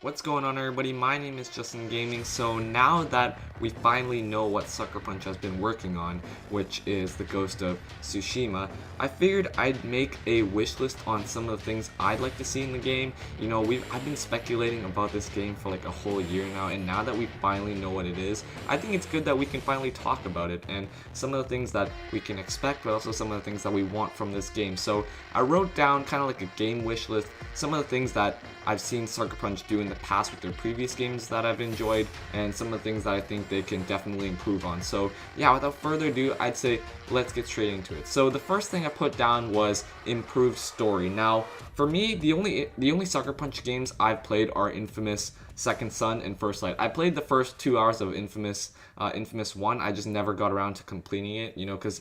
What's going on, everybody? My name is Justin Gaming. So now that we finally know what Sucker Punch has been working on, which is the Ghost of Tsushima, I figured I'd make a wish list on some of the things I'd like to see in the game. I've been speculating about this game for like a whole year now, and now that we finally know what it is, I think it's good that we can finally talk about it and some of the things that we can expect, but also some of the things that we want from this game. So I wrote down kind of like a game wish list, some of the things that I've seen Sucker Punch do in the past with their previous games that I've enjoyed, and some of the things that I think they can definitely improve on. So yeah, without further ado, I'd say let's get straight into it. So the first thing I put down was improved story. Now, for me, the only Sucker Punch games I've played are Infamous Second Son and First Light. I played the first 2 hours of Infamous 1. I just never got around to completing it, because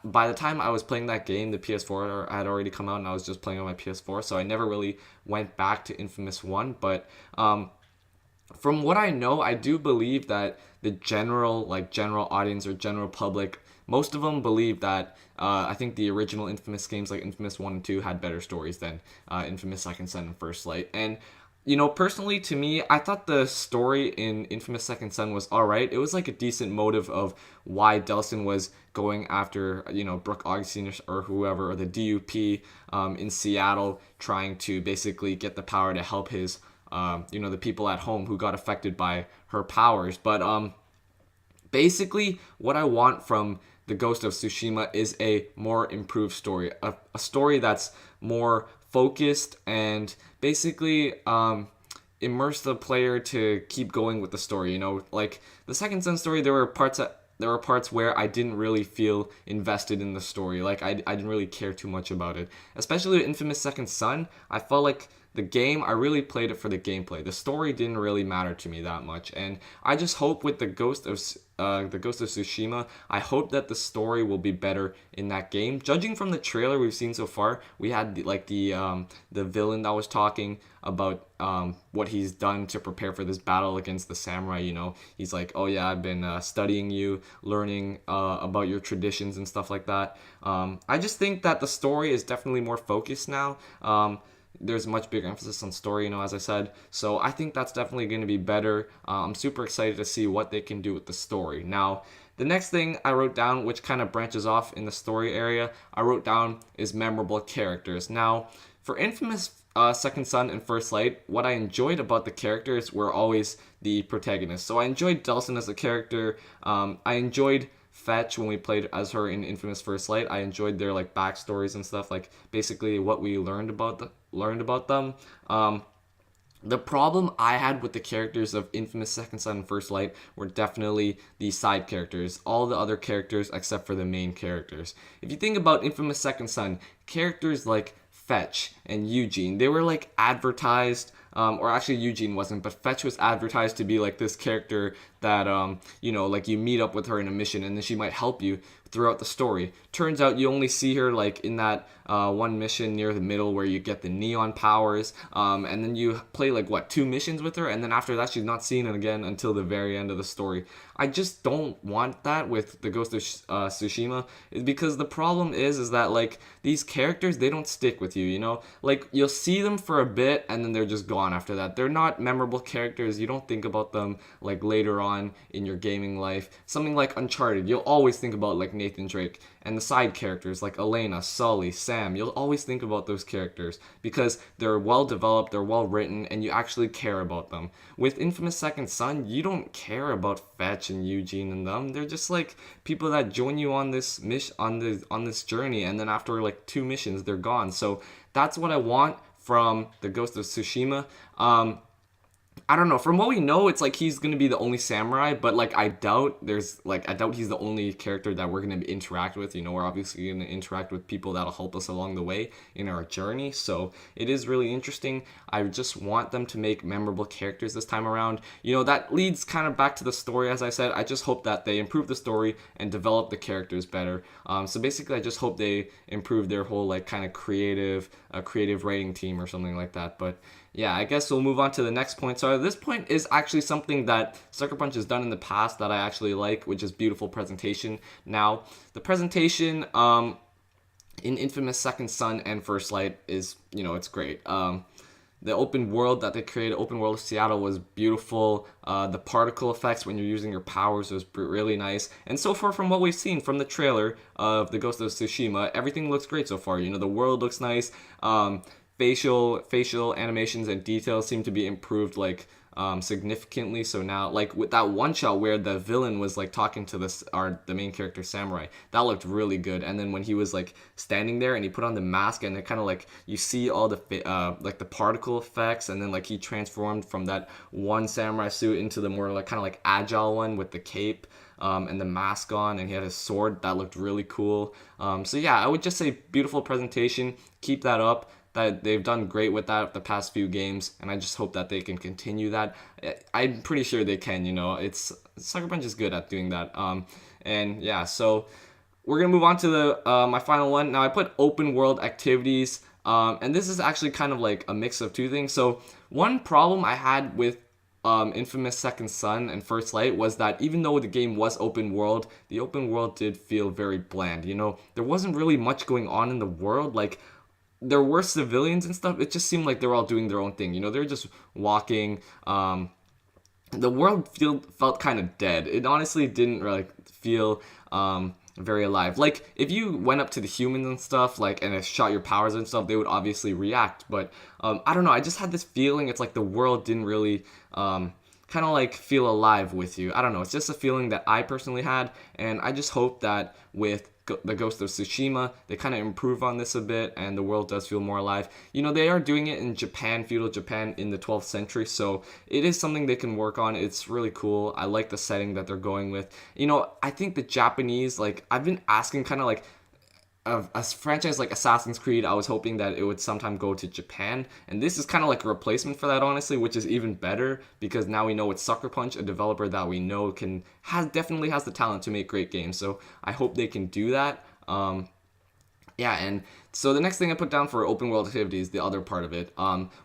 by the time I was playing that game, the PS4 had already come out, and I was just playing on my PS4, so I never really went back to Infamous 1. But from what I know, I do believe that the general audience or general public, most of them believe that I think the original Infamous games like Infamous 1 and 2 had better stories than Infamous Second Son and First Light. And personally, to me, I thought the story in Infamous Second Son was alright. It was like a decent motive of why Delson was going after, Brooke Augustine or whoever, or the DUP in Seattle, trying to basically get the power to help his, the people at home who got affected by her powers. But basically, what I want from the Ghost of Tsushima is a more improved story, a story that's more focused and basically immerse the player to keep going with the story. Like the Second Son story, there were parts where I didn't really feel invested in the story. Like I didn't really care too much about it. Especially with Infamous Second Son, I felt like the game, I really played it for the gameplay. The story didn't really matter to me that much, and I just hope with the Ghost of Tsushima, I hope that the story will be better in that game. Judging from the trailer we've seen so far, we had the villain that was talking about what he's done to prepare for this battle against the samurai. He's like, oh yeah, I've been studying you, learning about your traditions and stuff like that. I just think that the story is definitely more focused now. There's a much bigger emphasis on story, as I said. So I think that's definitely going to be better. I'm super excited to see what they can do with the story. Now, the next thing I wrote down, which kind of branches off in the story area, I wrote down is memorable characters. Now, for Infamous Second Son and First Light, what I enjoyed about the characters were always the protagonists. So I enjoyed Delson as a character. I enjoyed Fetch when we played as her in Infamous First Light. I enjoyed their backstories and stuff, basically what we learned about them. The problem I had with the characters of Infamous Second Son and First Light were definitely the side characters, all the other characters except for the main characters. If you think about Infamous Second Son, characters like Fetch and Eugene, they were advertised, or actually Eugene wasn't, but Fetch was advertised to be this character that you meet up with her in a mission and then she might help you throughout the story. Turns out you only see her in that one mission near the middle where you get the neon powers, and then you play 2 missions with her, and then after that she's not seen again until the very end of the story. I just don't want that with the Ghost of Tsushima, because the problem is that these characters, they don't stick with you. You'll see them for a bit and then they're just gone after that. They're not memorable characters. You don't think about them later on in your gaming life. Something like Uncharted, you'll always think about Nathan Drake, and the side characters like Elena, Sully, Sam. You'll always think about those characters because they're well developed, they're well written, and you actually care about them. With Infamous Second Son, you don't care about Fetch and Eugene and them. They're just people that join you on this on this journey, and then after 2 missions they're gone. So that's what I want from the Ghost of Tsushima. I don't know. From what we know, it's he's gonna be the only samurai, but I doubt he's the only character that we're gonna interact with. We're obviously gonna interact with people that'll help us along the way in our journey. So it is really interesting. I just want them to make memorable characters this time around. That leads kind of back to the story, as I said. I just hope that they improve the story and develop the characters better. So basically, I just hope they improve their whole kind of creative writing team or something like that. But yeah, I guess we'll move on to the next point. So this point is actually something that Sucker Punch has done in the past that I actually like, which is beautiful presentation. Now, the presentation in Infamous Second Son and First Light is, it's great. the open world that they created, open world of Seattle, was beautiful. The particle effects when you're using your powers was really nice. And so far, from what we've seen from the trailer of the Ghost of Tsushima, everything looks great so far. You know, the world looks nice. Facial animations and details seem to be improved like significantly. So now, like with that one shot where the villain was like talking to the main character samurai, that looked really good. And then when he was like standing there and he put on the mask, and it kind of like you see all the like the particle effects, and then like he transformed from that one samurai suit into the more like kind of like agile one with the cape and the mask on, and he had his sword. That looked really cool. So yeah, I would just say beautiful presentation. Keep that up. That they've done great with that the past few games, and I just hope that they can continue that. I'm pretty sure they can. You know, Sucker Punch is good at doing that. And yeah, so we're gonna move on to the my final one. Now I put open world activities, and this is actually kind of like a mix of two things. So one problem I had with Infamous Second Son and First Light was that even though the game was open world, the open world did feel very bland. You know, there wasn't really much going on in the world. Like, there were civilians and stuff. It just seemed like they were all doing their own thing. You know, they were just walking. The world felt kind of dead. It honestly didn't really feel very alive. Like, if you went up to the humans and stuff, like, and it shot your powers and stuff, they would obviously react. But I don't know. I just had this feeling it's like the world didn't really kind of like feel alive with you. I don't know. It's just a feeling that I personally had, and I just hope that with the Ghost of Tsushima, they kind of improve on this a bit, and the world does feel more alive. You know, they are doing it in Japan, feudal Japan in the 12th century, so it is something they can work on. It's really cool. I like the setting that they're going with. You know, I think the Japanese, like, I've been asking kind of like, a franchise like Assassin's Creed, I was hoping that it would sometime go to Japan, and this is kind of like a replacement for that, honestly, which is even better because now we know it's Sucker Punch, a developer that we know definitely has the talent to make great games. So I hope they can do that. Yeah, and so the next thing I put down for open world activities, the other part of it,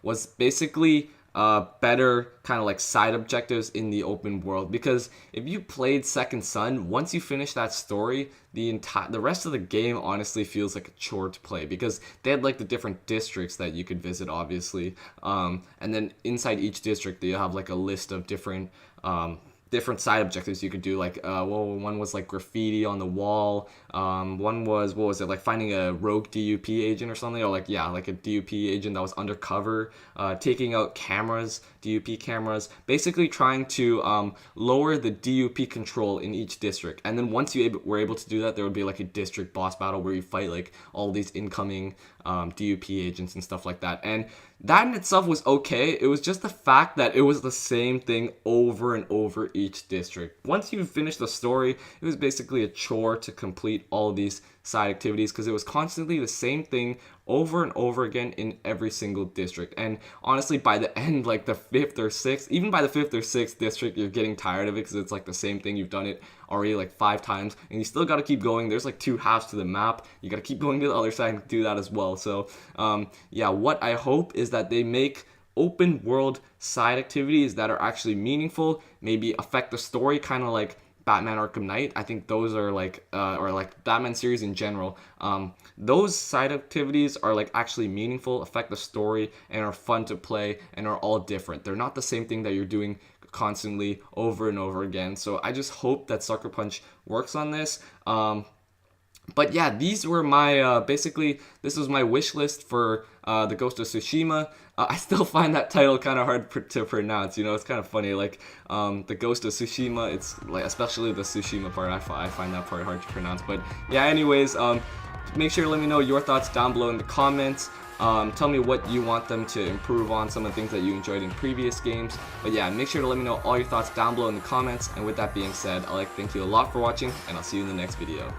was basically better kind of like side objectives in the open world, because if you played Second Son, once you finish that story, the rest of the game honestly feels like a chore to play, because they had like the different districts that you could visit, obviously, and then inside each district you have like a list of different side objectives you could do. Like one was like graffiti on the wall, one was, what was it, like finding a rogue DUP agent or something, or like a DUP agent that was undercover, taking out DUP cameras, basically trying to lower the DUP control in each district. And then once you were able to do that, there would be like a district boss battle where you fight like all these incoming DUP agents and stuff like that. And that in itself was okay. It was just the fact that it was the same thing over and over each district. Once you finish the story, it was basically a chore to complete all these side activities, because it was constantly the same thing over and over again in every single district. And honestly, by the end, like the 5th or 6th, even by the 5th or 6th district, you're getting tired of it, because it's like the same thing. You've done it already like 5 times, and you still got to keep going. There's like 2 halves to the map. You got to keep going to the other side and do that as well. So yeah, what I hope is that they make open world side activities that are actually meaningful, maybe affect the story, kind of like Batman Arkham Knight. I think those are like, or like Batman series in general. Those side activities are like actually meaningful, affect the story, and are fun to play, and are all different. They're not the same thing that you're doing constantly over and over again. So I just hope that Sucker Punch works on this. But yeah, these were my, basically, this was my wish list for the Ghost of Tsushima. I still find that title kind of hard to pronounce, you know, it's kind of funny, like, the Ghost of Tsushima, it's, like, especially the Tsushima part, I find that part hard to pronounce. But yeah, anyways, make sure to let me know your thoughts down below in the comments. Tell me what you want them to improve on, some of the things that you enjoyed in previous games. But yeah, make sure to let me know all your thoughts down below in the comments. And with that being said, I'd like to thank you a lot for watching, and I'll see you in the next video.